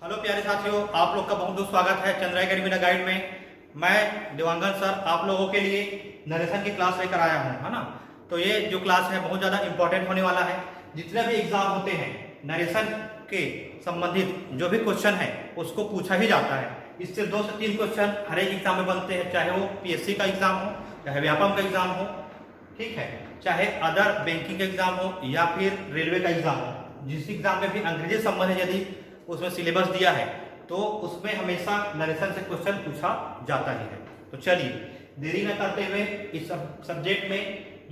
Hello प्यारे साथियों, आप लोग का बहुत बहुत स्वागत है चंद्रा एकेडमी गाइड में। मैं दिवांगन सर आप लोगों के लिए नरेशन की क्लास लेकर आया हूं, है ना। तो ये जो क्लास है बहुत ज़्यादा इंपॉर्टेंट होने वाला है। जितने भी एग्जाम होते हैं नरेशन के संबंधित जो भी क्वेश्चन है उसको पूछा ही जाता है। इससे 2 से 3 क्वेश्चन हर एक एग्जाम में बनते हैं, चाहे वो पीएससी का एग्जाम हो, चाहे व्यापम का एग्जाम हो, ठीक है, चाहे अदर बैंकिंग का एग्जाम हो या फिर रेलवे का एग्जाम हो। जिस एग्जाम में भी अंग्रेजी संबंध है यदि उसमें सिलेबस दिया है तो उसमें हमेशा नरेशन से क्वेश्चन पूछा जाता ही है। तो चलिए देरी न करते हुए इस सब्जेक्ट में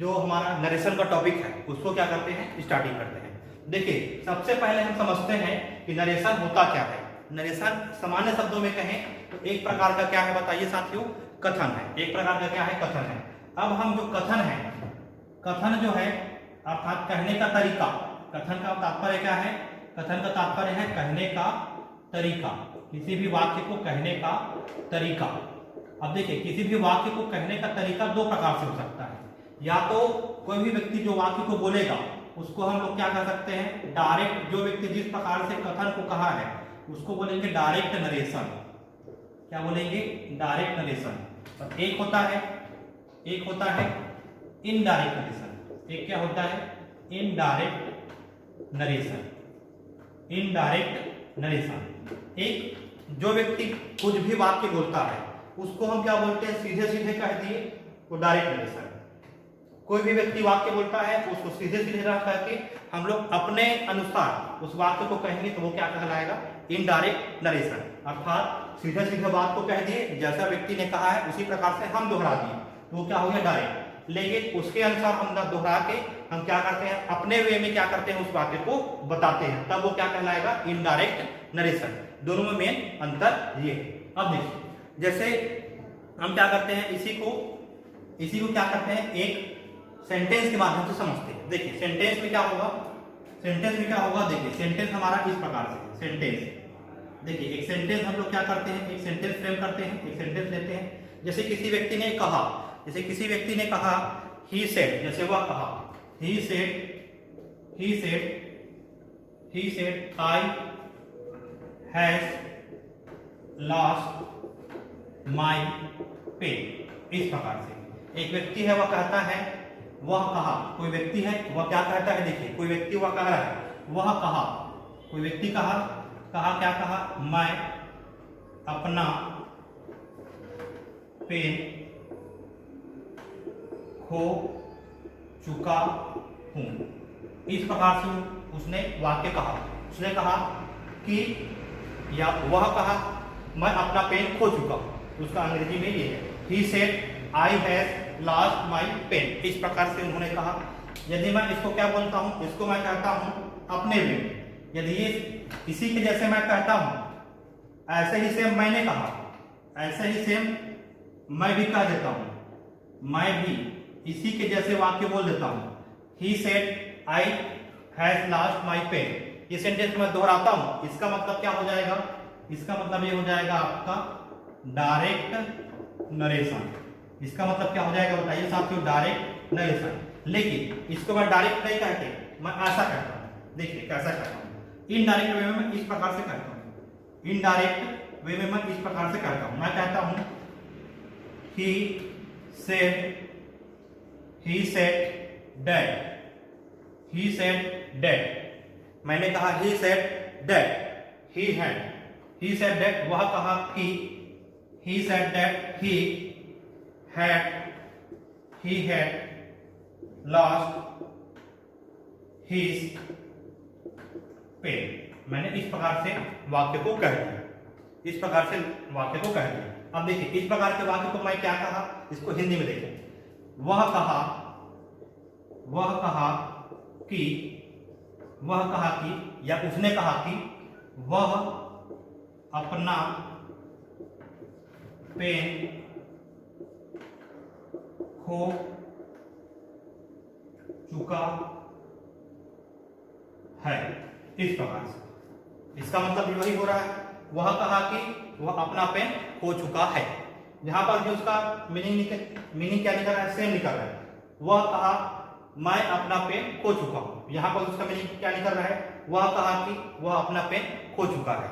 जो हमारा नरेशन का टॉपिक है उसको क्या करते हैं, स्टार्टिंग करते हैं। देखिए सबसे पहले हम समझते हैं कि नरेशन होता क्या है। नरेशन सामान्य शब्दों में कहें तो एक प्रकार का क्या है बताइए साथियों, कथन है। एक प्रकार का क्या है, कथन है। अब हम जो कथन है, कथन जो है अर्थात कहने का तरीका, कथन का तात्पर्य क्या है, कथन का तात्पर्य है कहने का तरीका, किसी भी वाक्य को कहने का तरीका। अब देखिए किसी भी वाक्य को कहने का तरीका 2 प्रकार से हो सकता है। या तो कोई भी व्यक्ति जो वाक्य को बोलेगा उसको हम लोग क्या कर सकते हैं, डायरेक्ट, जो व्यक्ति जिस प्रकार से कथन को कहा है उसको बोलेंगे डायरेक्ट नरेशन। क्या बोलेंगे, डायरेक्ट नरेशन। और एक होता है इनडायरेक्ट नरेशन। एक क्या होता है, इनडायरेक्ट नरेशन। इनडायरेक्ट नरेशन एक जो व्यक्ति कुछ भी वाक्य बोलता है उसको हम क्या बोलते हैं, सीधे सीधे कह दिए वो डायरेक्ट नरेशन। कोई भी व्यक्ति वाक्य बोलता है उसको सीधे सीधे कह के हम लोग अपने अनुसार उस वाक्य को कहेंगे तो वो क्या कहलाएगा, इनडायरेक्ट नरेशन। अर्थात सीधे सीधे बात को कह दिए, जैसा व्यक्ति ने कहा है उसी प्रकार से हम दोहरा दिए तो वो क्या हो गया, डायरेक्ट। लेकिन उसके अनुसार हम दोहरा के हम क्या करते हैं, अपने वे में क्या करते हैं, उस वाक्य को बताते हैं, तब वो क्या कहलाएगा, इनडायरेक्ट नरेशन। दोनों में मेन अंतर ये है। अब देखिए जैसे हम क्या करते हैं, इसी को क्या करते हैं, एक सेंटेंस के माध्यम से समझते हैं। देखिए सेंटेंस में क्या होगा, देखिए सेंटेंस हमारा इस प्रकार से सेंटेंस। देखिए एक सेंटेंस हम लोग क्या करते हैं, एक सेंटेंस फ्रेम करते हैं, एक सेंटेंस लेते हैं। जैसे किसी व्यक्ति ने कहा ही सेड, जैसे वह कहा he said I has lost my pen। इस प्रकार से एक व्यक्ति है वह कहता है, वह कहा, कोई व्यक्ति है वह क्या कहता है, देखिए कोई व्यक्ति वह कह रहा है, वह कहा, कोई व्यक्ति कहा क्या कहा, मैं अपना पेन खो चुका हूं। इस प्रकार से उसने वाक्य कहा, उसने कहा कि, या वह कहा मैं अपना पेन खो चुका हूं। उसका अंग्रेजी में ये है, he said I has lost my pen। इस प्रकार से उन्होंने कहा। यदि मैं इसको क्या बोलता हूं, इसको मैं कहता हूं अपने वे। यदि ये इसी के जैसे मैं कहता हूं, ऐसे ही सेम मैंने कहा, ऐसे ही सेम मैं भी कह देता हूं, मैं भी इसी के जैसे वाक्य बोल देता हूं, he said I has lost my pen। ये सेंटेंस मैं दोहराता हूं, इसका मतलब क्या हो जाएगा, इसका मतलब ये हो जाएगा आपका डायरेक्ट नरेशन। इसका मतलब क्या हो जाएगा बताइए साथियों, डायरेक्ट नरेशन। लेकिन इसको मैं डायरेक्ट नहीं कहते, मैं ऐसा कहता हूं। देखिए कैसा कहता हूं, इनडायरेक्ट वे में मैं इस प्रकार से कहता हूं, इनडायरेक्ट वे में मैं इस प्रकार से कहता हूं। मैं कहता हूं he said that। मैंने कहा he said that he said that, वह कहा कि, he said that he had lost his pen। मैंने इस प्रकार से वाक्य को कह दिया, इस प्रकार से वाक्य को कह दिया। अब देखिए इस प्रकार के वाक्य को मैं क्या कहा, इसको हिंदी में देखें। वह कहा कि, या उसने कहा कि वह अपना पेन खो चुका है। इस प्रकार से इसका मतलब वही हो रहा है, वह कहा कि वह अपना पेन खो चुका है। जहां पर जो उसका मीनिंग क्या निकल रहा है, सेम निकल रहा है। वह कहा मैं अपना पेन खो चुका हूं, यहाँ पर उसका मीनिंग क्या निकल रहा है, वह कहा कि वह अपना पेन खो चुका है।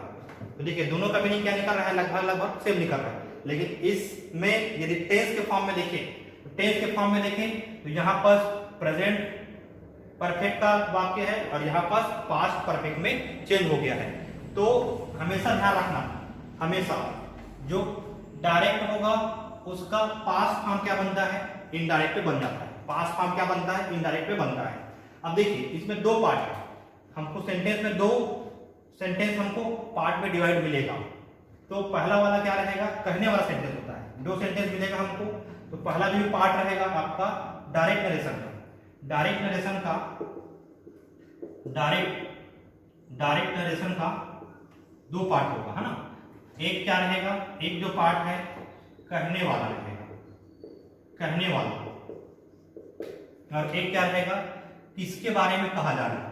तो देखिए दोनों का मीनिंग क्या निकल रहा है, लगभग लगभग सेम निकल रहा है। लेकिन इसमें यदि टेंस के फॉर्म में देखें, तो टेंस के फॉर्म में देखें तो यहाँ पर प्रेजेंट परफेक्ट का वाक्य है और यहाँ पर पास्ट परफेक्ट में चेंज हो गया है। तो हमेशा ध्यान रखना, हमेशा जो डायरेक्ट होगा उसका पास्ट फॉर्म क्या बनता है, इनडायरेक्ट पे बन जाता है। पास्ट फॉर्म क्या बनता है, इनडायरेक्ट पे बनता है। अब देखिए इसमें दो पार्ट है, हमको सेंटेंस में दो सेंटेंस हमको पार्ट में डिवाइड मिलेगा। तो पहला वाला क्या रहेगा, कहने वाला सेंटेंस होता है, दो सेंटेंस मिलेगा हमको। तो पहला जो पार्ट रहेगा आपका डायरेक्ट नरेशन का, डायरेक्ट नरेशन का दो पार्ट होगा, है ना। एक क्या रहेगा, एक जो पार्ट है कहने वाला रहेगा, कहने वाला, और एक क्या रहेगा किसके बारे में कहा जा रहा है।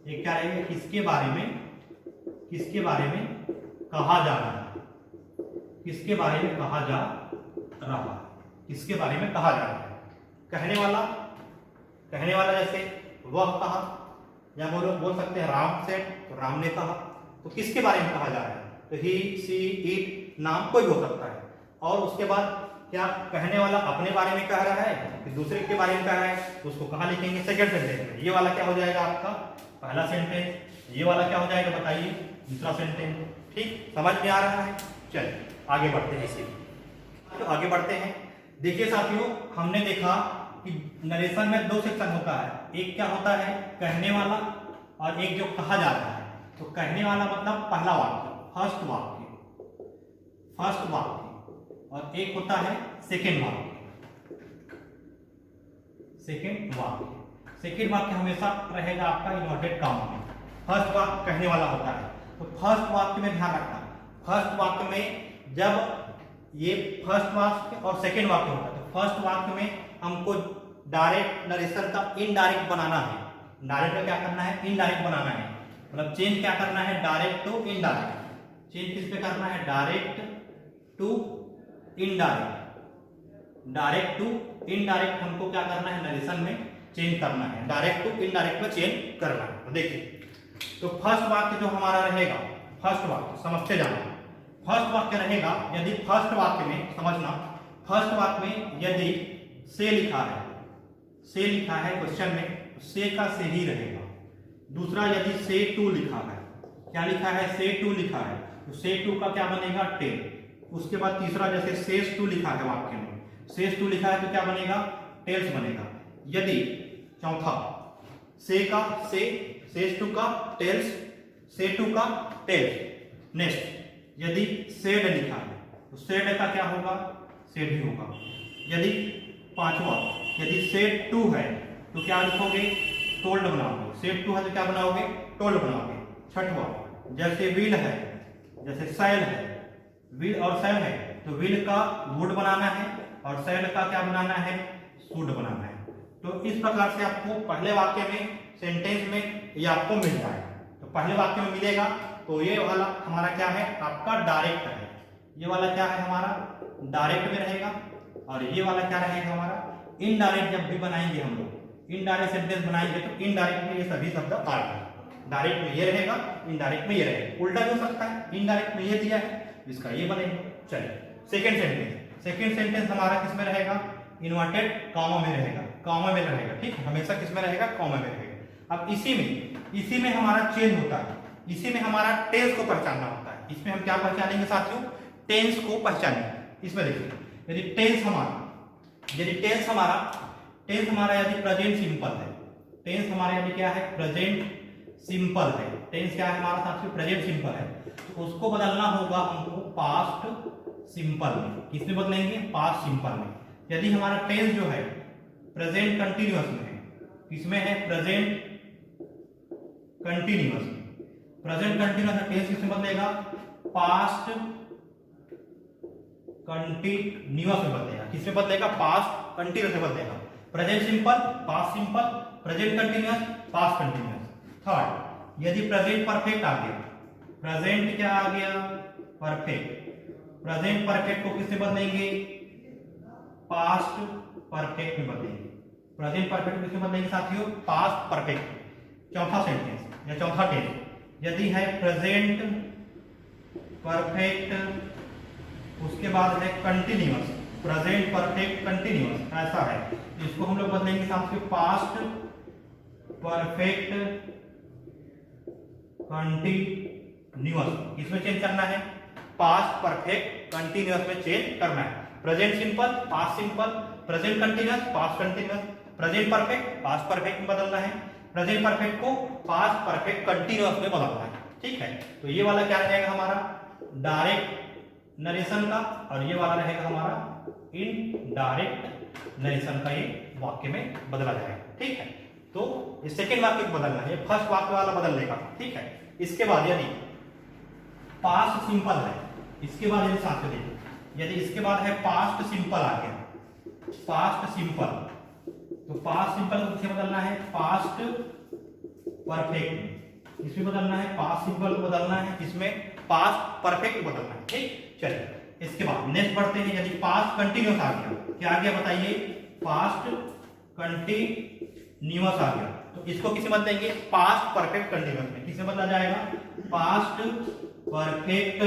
एक क्या रहेगा किसके बारे में कहा जा रहा है, किसके बारे में कहा जा रहा है, किसके बारे में कहा जा रहा है। कहने वाला जैसे वह कहा, या बोल सकते हैं राम से, तो राम ने कहा। तो किसके बारे में कहा जा रहा है, तो ही, सी, इट, नाम कोई हो सकता है। और उसके बाद क्या कहने वाला अपने बारे में कह रहा है कि दूसरे के बारे में कह रहा है, तो उसको कहाँ लिखेंगे, सेकंड सेंटेंस में। ये वाला क्या हो जाएगा आपका पहला सेंटेंस, ये वाला क्या हो जाएगा बताइए दूसरा सेंटेंस। ठीक, समझ में आ रहा है। चलिए आगे बढ़ते हैं, इसी तो आगे बढ़ते हैं। देखिए साथियों, हमने देखा कि नरेशन में दो सेक्शन होता है, एक क्या होता है कहने वाला और एक जो कहा जा रहा है। तो कहने वाला मतलब पहला वाक्य, फर्स्ट वाक्य, और एक होता है सेकंड वाक्य हमेशा रहेगा आपका इन्वर्टेड कॉमा में। फर्स्ट वाक्य कहने वाला होता है, तो फर्स्ट वाक्य में ध्यान रखना, फर्स्ट वाक्य में जब ये फर्स्ट वाक्य और सेकंड वाक्य होता है, तो फर्स्ट वाक्य में हमको डायरेक्ट नरेशन का इनडायरेक्ट बनाना है। डायरेक्ट का क्या करना है, इनडायरेक्ट बनाना है, मतलब चेंज क्या करना है, डायरेक्ट टू इनडायरेक्ट। चेंज किस पे करना है, डायरेक्ट टू इनडायरेक्ट हमको क्या करना है, नरेशन में चेंज करना है, डायरेक्ट टू इनडायरेक्ट में चेंज करना है। तो देखिए, तो फर्स्ट वाक्य जो हमारा रहेगा, फर्स्ट वाक्य समझते जाना, फर्स्ट वाक्य रहेगा, यदि फर्स्ट वाक्य में समझना, फर्स्ट वाक्य में यदि से लिखा है क्वेश्चन में, तो से का से ही रहेगा। दूसरा यदि से टू लिखा है, क्या लिखा है, से टू लिखा है, तो से टू का क्या बनेगा, टेल। उसके बाद तीसरा जैसे सेस टू लिखा है वाक्य में, सेस टू लिखा है तो क्या बनेगा, टेल्स बनेगा। यदि चौथा से का से, सेस टू का टेल्स, से टू का टेल्स। नेक्स्ट यदि सेड लिखा है, तो सेड का क्या होगा, सेड ही होगा। यदि पांचवा यदि सेड टू है तो क्या लिखोगे, टोल्ड बनाओगे। सेड टू है तो क्या बनाओगे, टोल्ड बनाओगे। छठवा जैसे विल है, जैसे सैल है, विल और सैल है, तो विल का वुड बनाना है और सैल का क्या बनाना है, शुड बनाना है। तो इस प्रकार से आपको पहले वाक्य में, सेंटेंस में ये आपको मिल जाएगा। तो पहले वाक्य में मिलेगा, तो ये वाला हमारा क्या है, आपका डायरेक्ट है। ये वाला क्या है हमारा डायरेक्ट में रहेगा, और ये वाला क्या रहेगा हमारा इनडायरेक्ट। जब भी बनाएंगे हम लोग इनडायरेक्ट सेंटेंस बनाएंगे, तो इनडायरेक्ट में ये सभी शब्द आएगा। डायरेक्ट में ये रहेगा, इनडायरेक्ट में ये रहेगा। उल्टा भी हो सकता है, इनडायरेक्ट में ये दिया है, इसका ये बनेगा। चलिए सेकंड सेंटेंस हमारा किसमें रहेगा, इन्वर्टेड कॉमा में रहेगा, कॉमा में रहेगा। ठीक है, हमेशा किसमें रहेगा, कॉमा में रहेगा। अब इसी में हमारा चेंज होता है, इसी में हमारा टेंस को पहचानना होता है। इसमें हम क्या पहचानेंगे साथियों, टेंस को पहचानेंगे। इसमें देखिए, यदि टेंस हमारा यदि प्रेजेंट सिंपल है, टेंस हमारा यदि क्या है, प्रेजेंट सिंपल है, टेंस क्या है हमारा साथियों, प्रेजेंट सिंपल है, तो उसको बदलना होगा हमको पास्ट सिंपल में। किसमें बदलेंगे, पास्ट सिंपल में। यदि हमारा टेंस जो है प्रेजेंट कंटिन्यूअस में है, किसमें है, प्रेजेंट कंटिन्यूअस में। प्रेजेंट कंटिन्यूअस टेंस किसमें बदलेगा, पास्ट कंटिन्यूअस में बदलेगा। किसमें बदलेगा, पास्ट कंटिन्यूअस में बदलेगा। Present simple, past simple, present continuous, past continuous. Third यदि प्रेजेंट परफेक्ट आ गया, प्रेजेंट क्या आ गया, परफेक्ट। प्रेजेंट परफेक्ट को किससे बदलेंगे, पास्ट परफेक्ट में बदलेंगे। प्रेजेंट परफेक्ट में किससे बदलेंगे साथियों, पास्ट परफेक्ट। चौथा सेंटेंस या चौथा टेंस यदि है प्रेजेंट परफेक्ट, उसके बाद है कंटिन्यूअस, प्रेजेंट परफेक्ट कंटिन्यूअस, ऐसा है। इसको हम लोग बदलेंगे साथ में पास्ट परफेक्ट कंटिन्यूअस, इसमें चेंज करना है। पास्ट परफेक्ट कंटिन्यूअस में चेंज करना है। Present simple, past simple, present continuous, past continuous, present perfect past perfect में बदलना है, प्रेजेंट परफेक्ट को पास्ट परफेक्ट कंटिन्यूअस में बदलना है। ठीक है, तो ये वाला क्या रहेगा हमारा डायरेक्ट नरेशन का, और ये वाला रहेगा हमारा इनडायरेक्ट नरेशन का, ये वाक्य में बदला जाएगा। ठीक है, तो ये सेकेंड वाक्य को बदलना है, फर्स्ट वाक्य वाला बदल देगा। ठीक है, इसके बाद यदि पास्ट सिंपल है, इसके बाद यदि साथ में देखो, यदि इसके बाद है पास्ट सिंपल आ गया, पास्ट सिंपल, तो पास्ट सिंपल को किसे बदलना है, पास्ट परफेक्ट में, इसमें बदलना है, पास्ट सिंपल को बदलना है, इसमें पास्ट परफेक्ट बदलना है। ठीक, चलिए इसके बाद नेक्स्ट बढ़ते हैं। यदि पास्ट कंटिन्यूअस आ गया, क्या आ गया बताइए, पास्ट कंटिन्यूअस आ गया, तो इसको किसे बदलेंगे, पास्ट परफेक्ट कंटिन्यूअस में। किसे बदला जाएगा, पास्ट परफेक्ट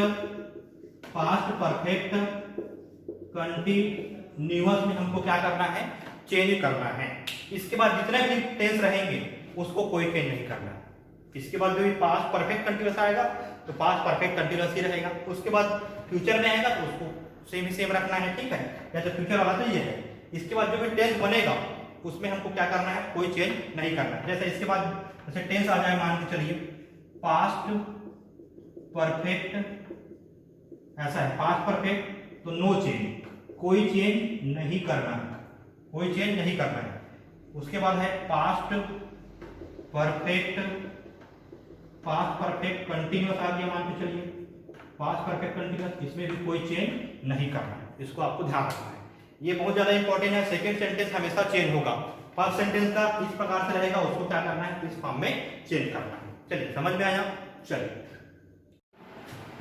कंटिन्यूअस में हमको क्या करना है, चेंज करना है। इसके बाद जितने भी टेंस रहेंगे उसको कोई चेंज नहीं करना है। इसके बाद जो भी पास्ट परफेक्ट कंटिन्यूअस आएगा तो पास्ट परफेक्ट कंटिन्यूअस ही रहेगा। उसके बाद फ्यूचर में आएगा तो उसको सेम ही सेम रखना है। ठीक है, या तो फ्यूचर वाला तो ये है। इसके बाद जो भी टेंस बनेगा उसमें हमको क्या करना है, कोई चेंज नहीं करना है। जैसे इसके बाद जैसे टेंस आ जाए, मान के चलिए पास्ट परफेक्ट, ऐसा है पास्ट परफेक्ट, तो नो चेंज, कोई चेंज नहीं करना है, कोई चेंज नहीं करना है। उसके बाद है पास्ट परफेक्ट कंटिन्यूअस आ गया, मान के चलिए पास्ट परफेक्ट कंटिन्यूअस, इसमें भी कोई चेंज नहीं करना है। इसको आपको ध्यान रखना है, ये बहुत ज्यादा इंपॉर्टेंट है। सेकंड सेंटेंस हमेशा चेंज होगा, फर्स्ट सेंटेंस का इस प्रकार से रहेगा, उसको क्या करना है, इस फॉर्म में चेंज करना है। चलिए समझ में आया। चलिए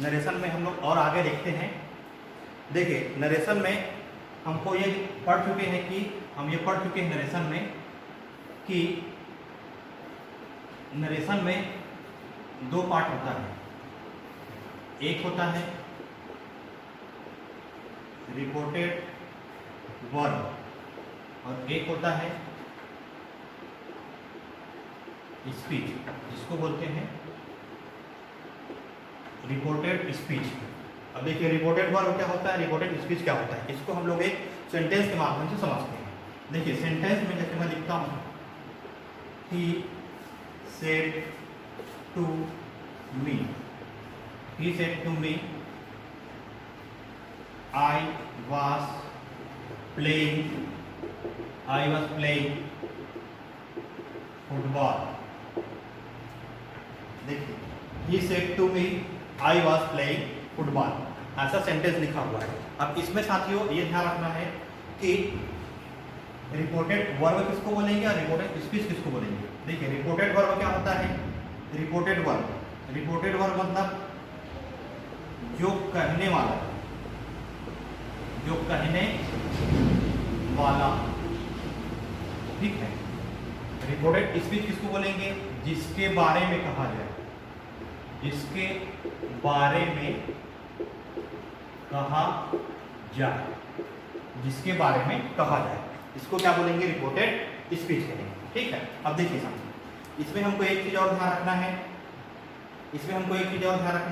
नरेशन में हम लोग और आगे देखते हैं। देखिए नरेशन में हमको ये पढ़ चुके हैं कि नरेशन में कि नरेशन में दो पार्ट होता है, एक होता है रिपोर्टेड वर्ब और एक होता है स्पीच, जिसको बोलते हैं रिपोर्टेड स्पीच। अब देखिए रिपोर्टेड वर्ब क्या होता है, रिपोर्टेड स्पीच क्या होता है, इसको हम लोग एक सेंटेंस के माध्यम से समझते हैं। देखिए सेंटेंस में जैसे मैं लिखता हूं, he said to me, he said to me I was playing football। देखिए he said to me I was playing football, ऐसा सेंटेंस लिखा हुआ है। अब इसमें साथियों ये ध्यान रखना है कि रिपोर्टेड वर्ब किसको बोलेंगे और रिपोर्टेड स्पीच किसको बोलेंगे। देखिए रिपोर्टेड वर्ब क्या होता है, रिपोर्टेड वर्ब मतलब जो कहने वाला, ठीक है। रिपोर्टेड स्पीच किसको बोलेंगे, जिसके बारे में कहा जाए, जिसके बारे में कहा जाए, इसको क्या बोलेंगे, रिपोर्टेड स्पीच कहेंगे। ठीक है, अब देखिए सामने इसमें हमको एक चीज और ध्यान रखना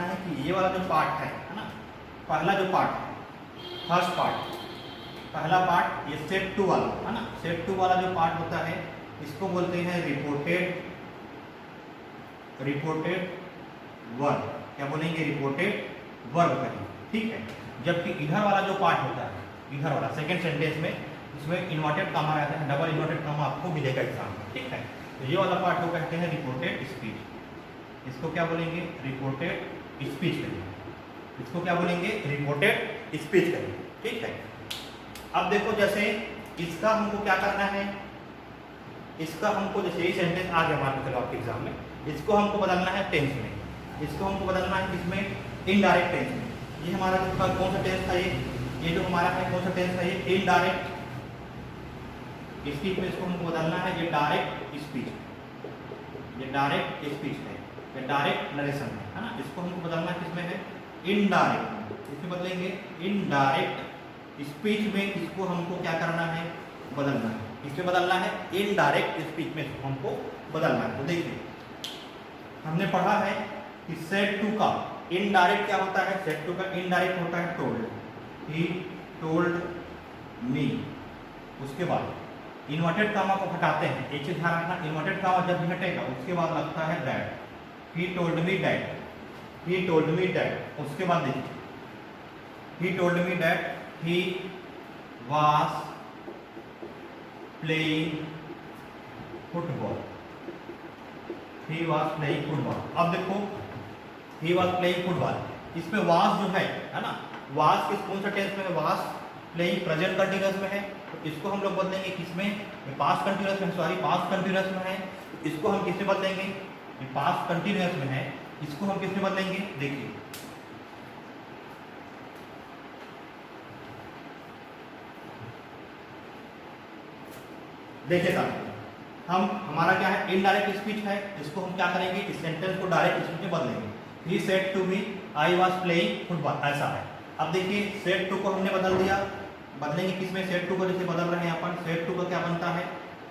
है, कि ये वाला जो पार्ट है ना, पहला जो पार्ट है, पहला पार्ट ये सेट टू वाला है ना, सेट टू वाला जो पार्ट होता है इसको बोलते हैं रिपोर्टेड वर्ब। क्या बोलेंगे, रिपोर्टेड वर्ब कहेंगे। ठीक है, जबकि इधर वाला जो पार्ट होता है, इधर वाला सेकेंड सेंटेंस में, इसमें इन्वर्टेड कामा रहता है, डबल इन्वर्टेड कामा आपको मिलेगा एग्जाम में। ठीक है, तो ये वाला पार्ट को कहते हैं रिपोर्टेड स्पीच। इसको क्या बोलेंगे, रिपोर्टेड स्पीच करेंगे। ठीक है, अब देखो जैसे इसका हमको क्या करना है, इसका हमको जैसे यही सेंटेंस आ गया मान के चलो आपके एग्जाम में, इसको हमको बदलना है टेंस में, किसमें, इनडायरेक्ट टेंस में। ये हमारा कौन सा टेंस था, ये जो हमारा है कौन सा टेंस था, ये इनडायरेक्ट स्पीच में इसको हमको बदलना है, ये डायरेक्ट स्पीच है, ये डायरेक्ट नरेशन है ना। इसको हमको बदलना किसमें है, इनडायरेक्ट, इसमें बदलेंगे इनडायरेक्ट स्पीच में इसको हमको क्या करना है, बदलना है। इसमें बदलना है इनडायरेक्ट स्पीच में इसको हमको बदलना है। तो देखिए हमने पढ़ा है कि सेड टू का इनडायरेक्ट क्या होता है, सेड टू का इनडायरेक्ट होता है टोल्ड, ही टोल्ड मी। उसके बाद इन्वर्टेड कामा को हटाते हैं, एक चीज ध्यान रखना, इन्वर्टेड कामा जब भी हटेगा उसके बाद लगता है that, he told me that, he told me that. उसके बाद देखिए he told me that he was playing football, he was playing football. अब देखो ही वाज प्लेइंग फुटबॉल, इसमें वाज जो है ना, वाज किस कौन सा टेंस में है, वाज प्लेइंग प्रेजेंट कंटिन्यूअस में है। तो इसको हम लोग बदलेंगे किसमें, पास्ट कंटिन्यूअस में, सॉरी पास्ट कंटिन्यूअस में है। इसको हम किसमें बदलेंगे, पास्ट कंटिन्यूअस में है, इसको हम किसमें बदलेंगे, देखिए देखिए साहब, हम हमारा क्या है, इनडायरेक्ट स्पीच है, इसको हम क्या करेंगे, इस सेंटेंस को डायरेक्ट स्पीच में बदलेंगे। He said to me I was playing football, ऐसा है। अब देखिए सेड टू को हमने बदल दिया, बदलेंगे किसमें, सेड टू को जैसे बदल रहे हैं अपन, सेड टू का क्या बनता है,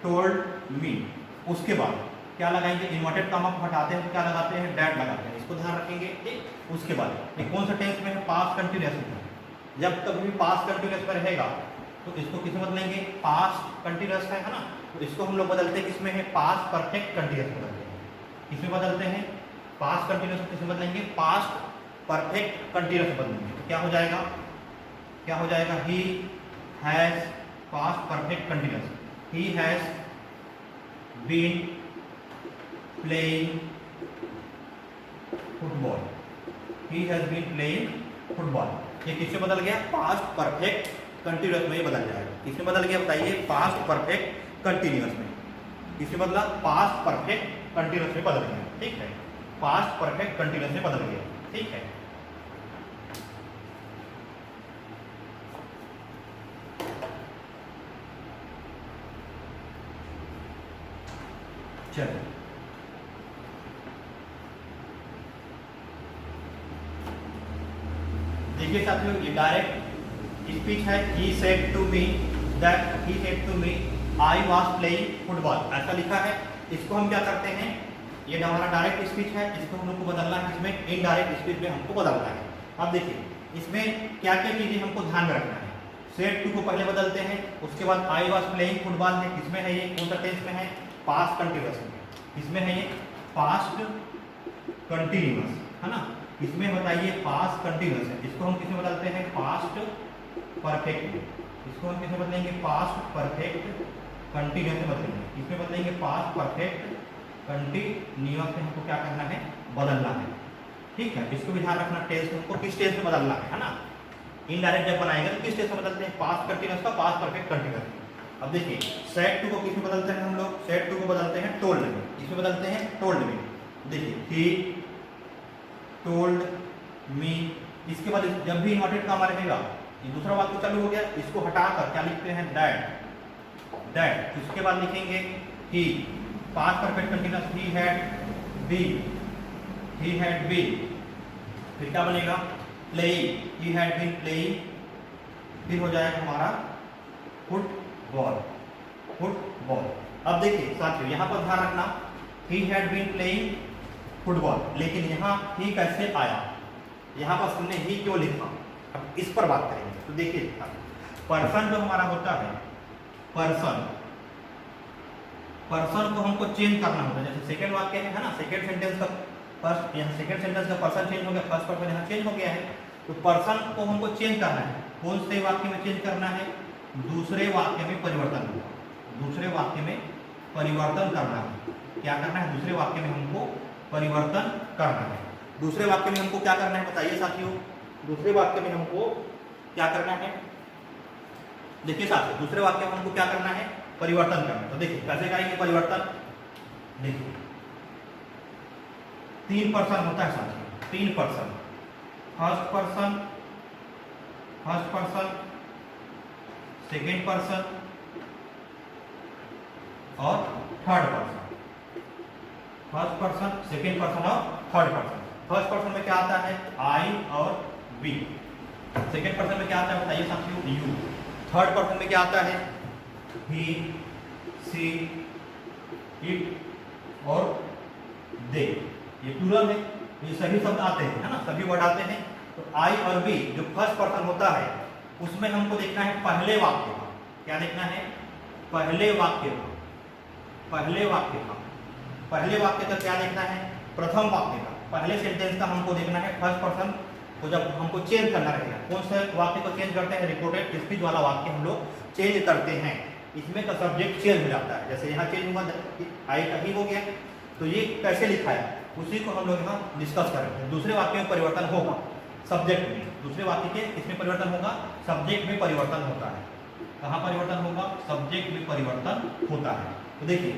टोल्ड मी। उसके बाद क्या लगाएंगे, इन्वर्टेड कामा को हटाते हैं तो क्या लगाते हैं, डैट लगाते हैं, इसको ध्यान रखेंगे, ठीक। उसके बाद ये कौन सा टेंस में है, पास्ट कंटिन्यूअस में। जब कभी भी पास्ट कंटिन्यूअस में रहेगा तो इसको किसमें बदलेंगे, पास्ट कंटिन्यूअस है ना, तो इसको हम लोग बदलते हैं किसमें है, पास्ट परफेक्ट कंटिन्यूअस में बदलते हैं। किसमें बदलते हैं, पास्ट कंटिन्यूअस में किसमें बदलेंगे, पास्ट परफेक्ट कंटिन्यूअस में बदलेंगे। तो क्या हो जाएगा, क्या हो जाएगा, he has past perfect continuous, he has been playing football, he has been playing football. ये किससे बदल गया, पास्ट परफेक्ट कंटिन्यूअस में बदल जाएगा। किसमें बदल गया बताइए, पास्ट परफेक्ट कंटिन्यूअस में। किसमें बदला, पास्ट परफेक्ट कंटिन्यूअस में बदल गया, ठीक है, पास्ट परफेक्ट कंटिन्यूअस में बदल गया, ठीक है। चलिए देखिए साथियों, ये डायरेक्ट स्पीच है, he said to me that, he said to me I was playing football, ऐसा लिखा है। इसको हम क्या करते हैं, ये हमारा डायरेक्ट स्पीच है, इसको हम लोग को बदलना है, इसमें इनडायरेक्ट स्पीच में हमको बदलना है। अब देखिए इसमें क्या क्या चीजें हमको ध्यान में रखना है। सेड टू को पहले बदलते हैं, उसके बाद आई वाज प्लेइंग फुटबॉल है, किसमें है, ये कौन सा टेंस में है, पास्ट कंटिन्यूअस में। इसमें है ये पास्ट कंटिन्यूअस, है ना, इसमें बताइए पास्ट कंटिन्यूअस है, इसको हम किसमें बदलते हैं, पास्ट परफेक्ट में। इसको हम किसमें बदलेंगे, पास्ट परफेक्ट कंटिन्यूअस में बदलेंगे। इसमें बदलेंगे पास्ट परफेक्ट कंटिन्यूअस में हमको क्या करना है, बदलना है, ठीक है। इसको भी ध्यान रखना, टेंस हमको किस टेंस में बदलना है ना। इनडायरेक्ट जब बनाएंगे तो किस टेंस में बदलते हैं, पास्ट कंटिन्यूअस का पास्ट परफेक्ट कंटिन्यूअस। अब देखिए सेड टू को किसमें बदलते हैं हम लोग, सेड टू को बदलते हैं टोल्ड में। इसमें बदलते हैं टोल्ड में, देखिए ही टोल्ड मी। इसके बाद जब भी इन्वर्टेड कामा रहेगा, ये दूसरा वाक्य चालू हो गया, इसको हटाकर क्या लिखते हैं, दैट, दैट। इसके बाद लिखेंगे he, past perfect continuous, he had been, he had been. फिर क्या बनेगा, playing, he had been playing. फिर हो जाएगा हमारा फुटबॉल, फुटबॉल। अब देखिए साथियों यहाँ पर ध्यान रखना, he had been playing football, लेकिन यहाँ ही कैसे आया, यहाँ पर हमने ही क्यों लिखा, अब इस पर बात करेंगे। तो देखिए पर्सन जो हमारा होता है, पर्सन, पर्सन को हमको चेंज करना होता है। जैसे सेकंड वाक्य है ना, सेकंड सेंटेंस का फर्स्ट, यहाँ सेकंड सेंटेंस का पर्सन चेंज हो गया, फर्स्ट पर्सन यहाँ चेंज हो गया है। तो पर्सन को हमको चेंज करना है, कौन से वाक्य में चेंज करना है, दूसरे वाक्य में परिवर्तन होगा, दूसरे वाक्य में परिवर्तन करना है। क्या करना है, दूसरे वाक्य में हमको परिवर्तन करना है। दूसरे वाक्य में हमको क्या करना है बताइए साथियों, दूसरे वाक्य में हमको क्या करना है, देखिए साथियों दूसरे वाक्य में हमको क्या करना है, परिवर्तन करना है। तो देखिए कैसे करेंगे परिवर्तन, देखिए 3 पर्सन होता है साथियों, 3 person, first person, first person, second person और third person, first person, second person और थर्ड पर्सन। फर्स्ट पर्सन में क्या आता है आई और वी, सेकेंड पर्सन में क्या आता है बताइए साथियों यू, थर्ड पर्सन में क्या आता है ही, सी, इट और दे, ये प्लूरल है, ये सभी शब्द आते हैं है ना, सभी वर्ड आते हैं। तो आई और वी जो फर्स्ट पर्सन होता है उसमें हमको देखना है पहले वाक्य का, क्या देखना है पहले वाक्य का, पहले वाक्य का, पहले वाक्य का क्या देखना है प्रथम वाक्य का, पहले सेंटेंस का हमको देखना है फर्स्ट पर्सन को, जब हमको चेंज करना रहेगा कौन से वाक्य को चेंज करते हैं रिपोर्टेड स्पीच वाला वाक्य हम लोग चेंज करते हैं, इसमें का सब्जेक्ट चेंज हो जाता है, जैसे यहाँ चेंज हुआ आई का ही हो गया, तो ये कैसे लिखा है उसी को हम लोग यहाँ डिस्कस करेंगे। दूसरे वाक्य में परिवर्तन होगा सब्जेक्ट में, दूसरे वाक्य के इसमें परिवर्तन होगा सब्जेक्ट में परिवर्तन होता है, कहाँ परिवर्तन होगा सब्जेक्ट में परिवर्तन होता है। तो देखिए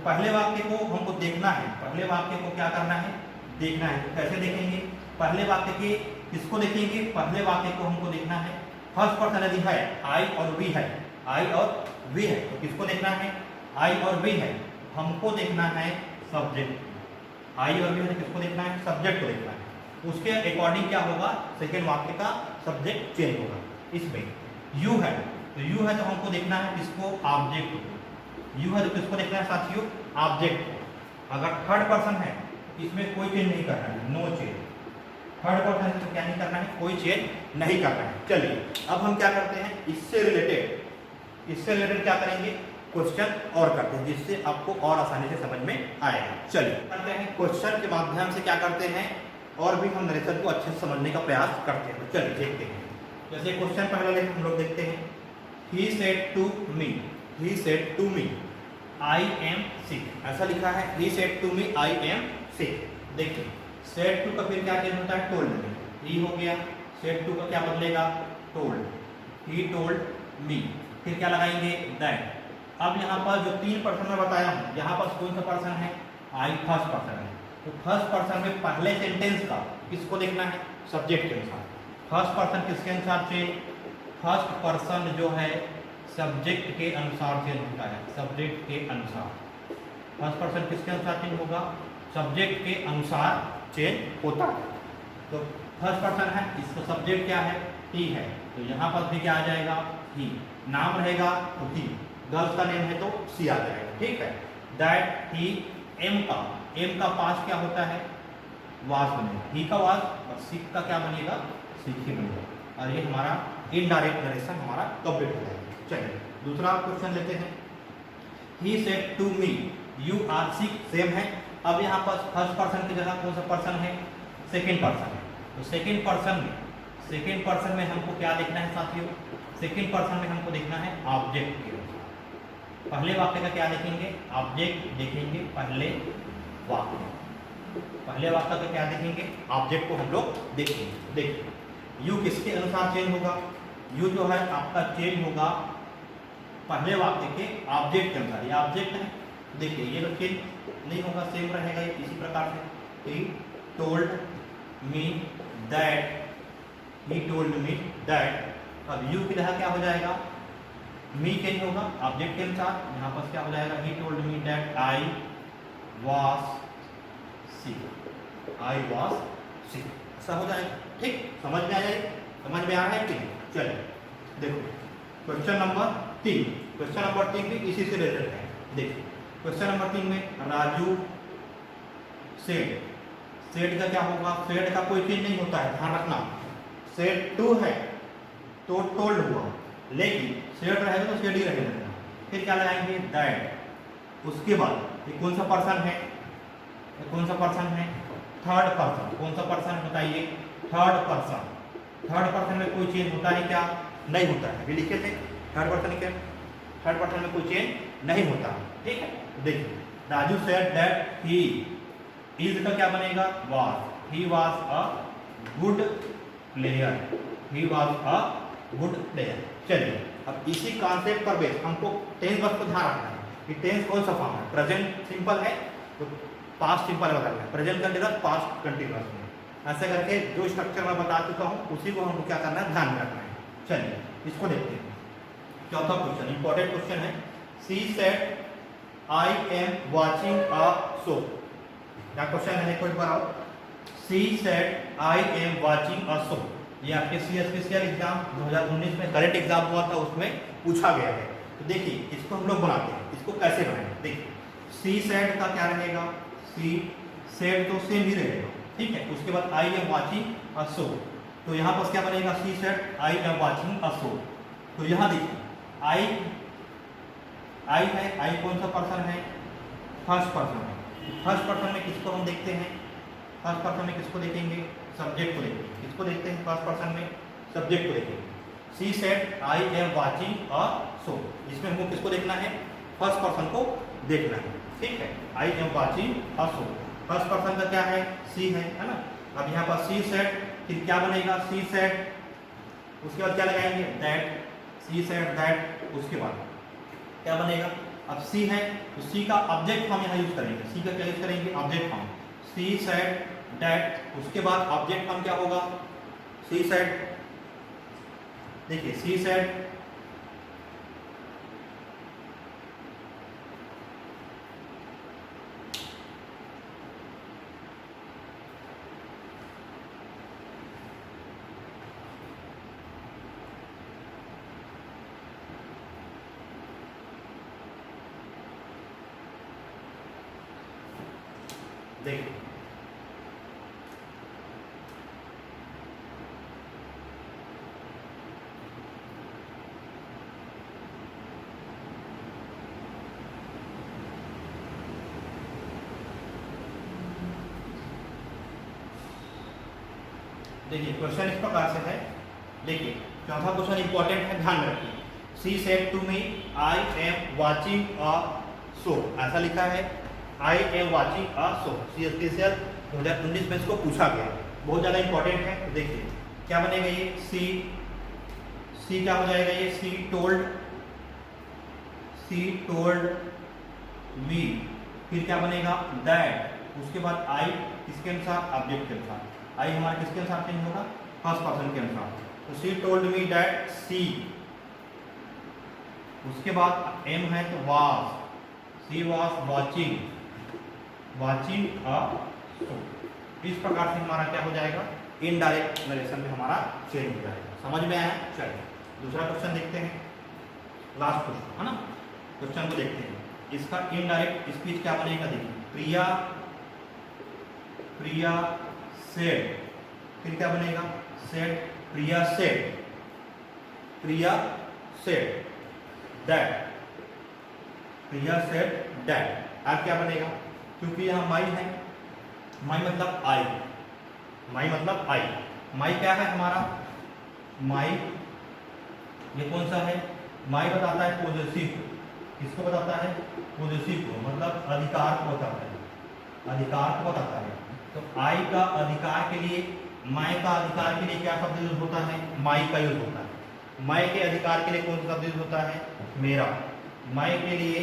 पहले वाक्य को हमको देखना है, पहले वाक्य को क्या करना है देखना है, तो कैसे देखेंगे पहले वाक्य के किसको देखेंगे, पहले वाक्य को हमको देखना है फर्स्ट पर्सन यदि है आई और वी है, आई और वी है तो किसको देखना है आई और वी है, हमको देखना है सब्जेक्ट, आई और वी है किसको देखना है सब्जेक्ट को देखना है, उसके अकॉर्डिंग क्या होगा सेकेंड वाक्य का सब्जेक्ट चेंज होगा। इसमें यू है तो यू है तो हमको देखना है किसको ऑब्जेक्ट को, यू है तो किसको देखना है साथियों ऑब्जेक्ट को। अगर थर्ड पर्सन है इसमें कोई चेंज नहीं करना है, नो चेंज, थर्ड पर्सन है तो क्या नहीं करना है कोई चेंज नहीं करना है। चलिए अब हम क्या करते हैं इससे रिलेटेड क्या करेंगे क्वेश्चन और करते हैं जिससे आपको और आसानी से समझ में आएगा। चलिए करते हैं क्वेश्चन के माध्यम से क्या करते हैं और भी हम नरेशन को अच्छे से समझने का प्रयास करते हैं। तो चलिए देखते हैं, जैसे क्वेश्चन पहले हम लोग देखते हैं he said to me, he said to me I am sick, ऐसा लिखा है he said to me I am sick. देखिए सेड टू का फिर क्या चेंज होता है टोल्ड में, ही हो गया, सेड टू का क्या बदलेगा टोल्ड, ही टोल्ड मी, फिर क्या लगाएंगे दैट। अब यहाँ पर जो तीन पर्सन में बताया हूँ यहाँ पर कौन सा पर्सन है आई फर्स्ट पर्सन है, तो फर्स्ट पर्सन में पहले सेंटेंस का किसको देखना है सब्जेक्ट के अनुसार, फर्स्ट पर्सन किसके अनुसार चेंज, फर्स्ट पर्सन जो है सब्जेक्ट के अनुसार चेंज होता है, सब्जेक्ट के अनुसार, फर्स्ट पर्सन किसके अनुसार चेंज होगा सब्जेक्ट के अनुसार चेंज होता है। तो फर्स्ट पर्सन है इसका सब्जेक्ट क्या है ही है, तो यहाँ पर भी क्या आ जाएगा ही, नाम रहेगा तो ही, गर्ल्स का नेम है तो सी आ जाएगा, ठीक है। दैट ही एम का पास्ट क्या होता है वाज बनेगा, ही का वाज और सिक का क्या बनेगा सिक ही बनेगा, और ये हमारा इनडायरेक्ट नरेशन हमारा कंप्लीट हो जाएगा। चलिए दूसरा क्वेश्चन लेते हैं, he said to me you are sick, same है। अब यहाँ पर फर्स्ट पर्सन की जगह कौन सा पर्सन है सेकेंड पर्सन है, तो सेकेंड पर्सन में हमको क्या देखना है साथियों, सेकेंड पर्सन में हमको देखना है ऑब्जेक्ट के अनुसार, पहले वाक्य का क्या देखेंगे ऑब्जेक्ट देखेंगे, पहले वाक्य का क्या देखेंगे ऑब्जेक्ट को हम लोग देखेंगे। देखिए यू किसके अनुसार चेंज होगा, यू जो है आपका चेंज होगा पहले वाक्य के ऑब्जेक्ट के अनुसार, ये ऑब्जेक्ट है, देखिए ये तो चेंज नहीं होगा सेम रहेगा इसी प्रकार से, he told me that, he told me that. अब यू की जगह क्या हो जाएगा मी चेंज होगा ऑब्जेक्ट के अनुसार, यहाँ पर क्या हो जाएगा he told me that I was sick, I was sick, ऐसा हो जाएगा, ठीक समझ में आ जाएगा, समझ में आ रहा है कि चलिए देखो क्वेश्चन नंबर 3, क्वेश्चन नंबर 3 भी इसी से रिलेटेड है। देखिए क्वेश्चन नंबर 3 में राजू सेड का क्या होगा, सेड का कोई चीज नहीं होता है, ध्यान रखना, सेड टू है तो टोल्ड हुआ, लेकिन सेड रहेगा तो सेड ही रहेगा, फिर क्या लगाएंगे दैट। उसके बाद ये कौन सा पर्सन है, ये कौन सा पर्सन है थर्ड पर्सन, कौन सा पर्सन बताइए थर्ड पर्सन, थर्ड पर्सन में कोई चेंज होता है क्या नहीं होता है, अभी लिखे थे थर्ड पर्सन के, थर्ड पर्सन में कोई चेंज नहीं होता है, ठीक है। देखिए Raju said that he is का क्या बनेगा was, he was a good player, he was a good player. चलिए अब इसी कॉन्सेप्ट पर बेस हमको टेंस बस को ध्यान रखना है कि टेंस कौन सा फॉर्म है, प्रेजेंट सिंपल है तो पास्ट सिंपल बदलना है, प्रेजेंट कंटीन्यूअस पास्ट कंटीन्यूअस में, ऐसे करके जो स्ट्रक्चर मैं बता चुका हूँ उसी को हमको क्या करना है ध्यान में रखना है। चलिए इसको देखते हैं, चौथा क्वेश्चन इंपॉर्टेंट क्वेश्चन है, she said I am watching a show, क्या क्वेश्चन है एक बार आओ, she said I am watching a show. ये आपके सी स्पेशल एग्जाम 2019 में करंट एग्जाम हुआ था, उसमें पूछा गया है। तो देखिए इसको हम लोग बनाते हैं, इसको कैसे बनाएंगे। देखिए सी सेड का क्या रहेगा, सी सेड तो सेम ही रहेगा, ठीक है। उसके बाद आई एम वाचिंग अ शो, तो यहाँ पर क्या बनेगा, she said I am watching a show. तो यहाँ देखिए आई है, आई कौन सा पर्सन है, फर्स्ट पर्सन है। फर्स्ट पर्सन में किसको हम देखते हैं, फर्स्ट पर्सन में किसको देखेंगे, सब्जेक्ट को देखेंगे। किसको देखते हैं फर्स्ट पर्सन में, सब्जेक्ट को देखेंगे। She said I am watching a show, इसमें हमको किसको देखना है, फर्स्ट पर्सन को देखना है, ठीक है। I am watching a show, first person का क्या है, सी है ना। अब यहाँ पर सी सेड, फिर क्या बनेगा, सी सेड, उसके बाद क्या लगाएंगे, दैट, सी सेड दैट, उसके बाद क्या बनेगा। अब सी है तो सी का ऑब्जेक्ट फॉर्म यहाँ यूज करेंगे, सी का क्या यूज करेंगे, object form. She said that, उसके बाद ऑब्जेक्ट फॉर्म क्या होगा, सी सेड, देखिए सी सेड देखिए देखिए क्वेश्चन इस प्रकार से है। देखिए चौथा क्वेश्चन इंपॉर्टेंट है, ध्यान में रखिए। She said to me I am watching a show, ऐसा लिखा है, I am watching a show. सी स्पेशल 2019 में इसको पूछा गया, बहुत ज़्यादा इंपॉर्टेंट है। तो देखिए क्या बनेगा ये, सी क्या हो जाएगा ये, सी टोल्ड मी, फिर क्या बनेगा, दैट, उसके बाद आई किसके अनुसार, ऑब्जेक्ट के अनुसार। आई हमारा किसके अनुसार चेंज होगा, फर्स्ट पर्सन के अनुसार। तो सी टोल्ड मी दैट सी, उसके बाद एम है तो was, she was watching a show. इस प्रकार से हमारा क्या हो जाएगा, इनडायरेक्ट नरेशन में हमारा चेंज हो जाएगा। समझ में आया, चलिए दूसरा क्वेश्चन देखते हैं, लास्ट क्वेश्चन है ना। क्वेश्चन को देखते हैं, इसका इनडायरेक्ट स्पीच क्या बनेगा। देखिए प्रिया सेड, फिर क्या बनेगा, सेड, प्रिया सेड दैट, अब क्या बनेगा, क्योंकि यहाँ माई है, माई मतलब आई, माई क्या है हमारा, माई ये कौन सा है, माई बताता है पॉजिटिव, किसको बताता है, पॉजिटिव को, मतलब अधिकार को बताता है। तो आई का अधिकार के लिए, माई का अधिकार के लिए क्या शब्द यूज होता है, माई का यूज होता है। माई के अधिकार के लिए कौन सा शब्द यूज होता है, मेरा। माई के लिए,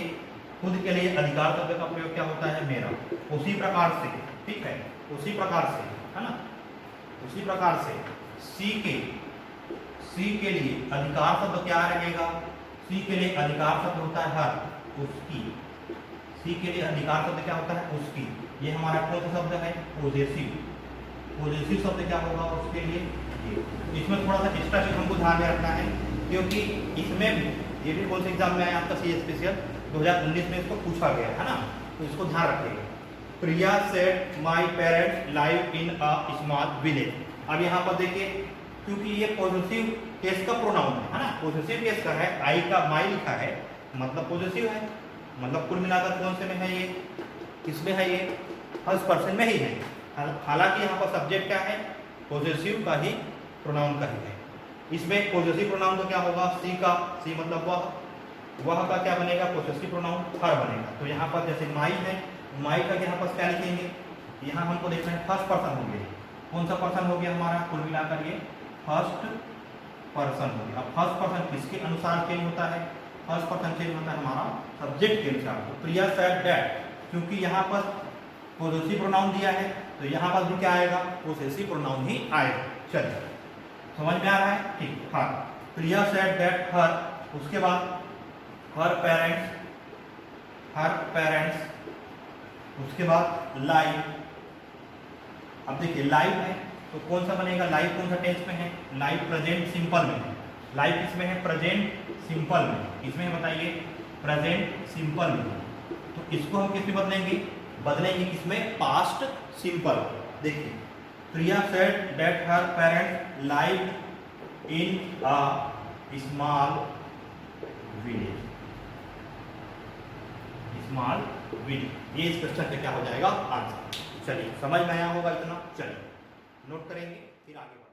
खुद के लिए अधिकार शब्द का प्रयोग क्या होता है, मेरा। उसी प्रकार से, ठीक है, उसी प्रकार से, है ना, उसी प्रकार से सी के लिए अधिकार शब्द क्या रहेगा, सी के लिए अधिकार शब्द होता है हर, उसकी। सी के लिए अधिकार शब्द क्या होता है, उसकी। ये हमारा कौन सा शब्द है, पॉजिटिव शब्द क्या होगा उसके लिए, ये। इसमें थोड़ा सा एक्स्ट्रा चीज हमको ध्यान में रखना है, क्योंकि इसमें ये भी कौन से एग्जाम में आया आपका, सी स्पेशल 2019 में इसको पूछा गया है ना, तो इसको ध्यान रखिएगा। Priya said my parents live in a small village. अब यहाँ पर देखिए, क्योंकि ये पॉजिटिव केस का प्रोनाउन है ना, पॉजिटिव केस का है, आई का माई लिखा है, मतलब पॉजिटिव है, मतलब कुल मिलाकर कौन से में है ये, किसमें है ये, फर्स्ट पर्सन में ही है। हालांकि यहाँ पर सब्जेक्ट क्या है, पॉजिटिव का ही, प्रोनाउन का ही है। इसमें पॉजिटिव प्रोनाउन तो क्या होगा, सी का, सी मतलब वह का क्या बनेगा, पॉजिटिव प्रोनाउन हर बनेगा। तो यहाँ पर जैसे माई है, माई का यहाँ पर क्या लिखेंगे, यहाँ हमको देखना है फर्स्ट पर्सन हो गया, कौन सा पर्सन हो गया हमारा, कुल मिलाकर ये फर्स्ट पर्सन हो गया। अब फर्स्ट पर्सन किसके अनुसार चेंज होता है, फर्स्ट पर्सन चेंज होता है हमारा सब्जेक्ट के अनुसार। तो प्रिया सेड दैट, क्योंकि यहाँ पर पॉजिटिव प्रोनाउन दिया है, तो यहाँ पर भी क्या आएगा, पॉसेसिव प्रोनाउन ही आएगा। चलिए समझ में आ रहा है, ठीक। हाँ, प्रिया सेड दैट हर, उसके बाद हर पेरेंट्स, उसके बाद लाइव अब देखिए लाइव है तो कौन सा बनेगा, लाइव कौन सा टेंस में है, लाइव प्रेजेंट सिंपल में है, लाइव किसमें है, प्रेजेंट सिंपल में, इसमें है बताइए प्रेजेंट सिंपल में। तो इसको हम किसमें बदलेंगे किसमें, पास्ट सिंपल। देखिए Priya said that her parents live in a small village, small village, ये इस क्वेश्चन का क्या हो जाएगा आंसर। चलिए समझ में आया होगा इतना, चलिए नोट करेंगे फिर आगे बढ़ेंगे।